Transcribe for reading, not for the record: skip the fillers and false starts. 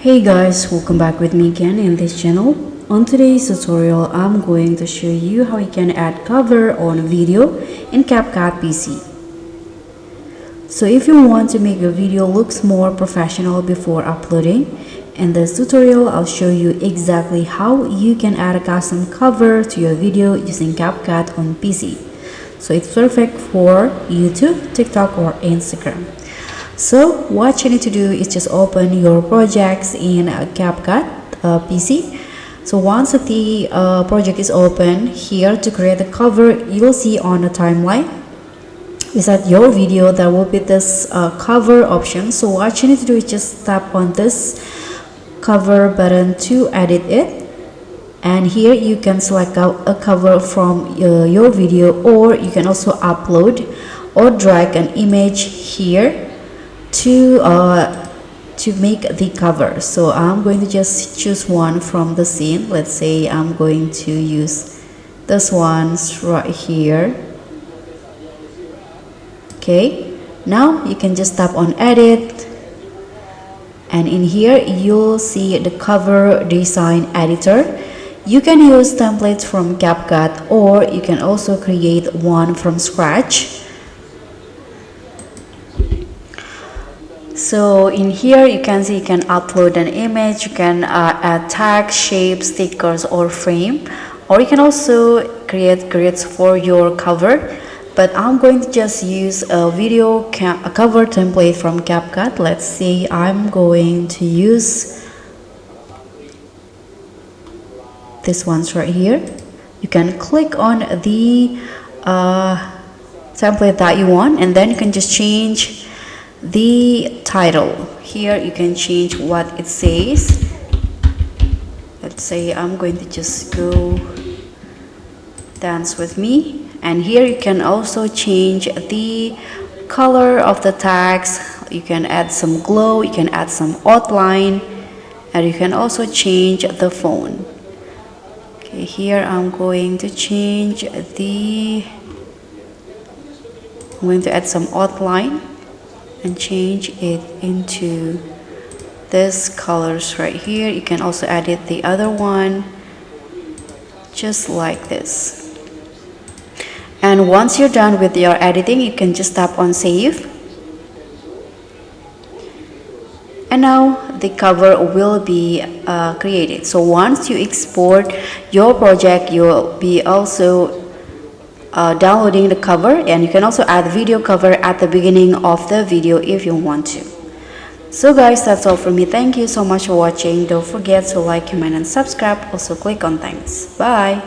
Hey guys, welcome back with me again in this channel. On today's tutorial, I'm going to show you how you can add cover on a video in Capcut PC. So if you want to make your video looks more professional before uploading, in this tutorial I'll show you exactly how you can add a custom cover to your video using Capcut on PC. So it's perfect for YouTube, TikTok or Instagram. So what you need to do is just open your projects in Capcut PC. So once the project is open, here to create the cover, you'll see on the timeline beside your video there will be this cover option. So what you need to do is just tap on this cover button to edit it, and here you can select out a cover from your video, or you can also upload or drag an image here to make the cover. So I'm going to just choose one from the scene. Let's say I'm going to use this one right here. Okay, now you can just tap on edit, and in here you'll see the cover design editor. You can use templates from Capcut, or you can also create one from scratch. So in here you can see you can upload an image, you can add tags, shapes, stickers or frame, or you can also create grids for your cover. But I'm going to just use a cover template from Capcut. Let's say I'm going to use this one's right here. You can click on the template that you want, and then you can just change the title. Here you can change what it says. Let's say I'm going to just go dance with me, and here you can also change the color of the tags. You can add some glow, you can add some outline, and you can also change the font. Okay, here I'm going to change I'm going to add some outline and change it into this colors right here. You can also edit the other one just like this. And once you're done with your editing, you can just tap on save, and now the cover will be created. So once you export your project, you'll be also downloading the cover, and you can also add video cover at the beginning of the video if you want to. So guys, that's all from me. Thank you so much for watching. Don't forget to like, comment and subscribe. Also click on thanks. Bye.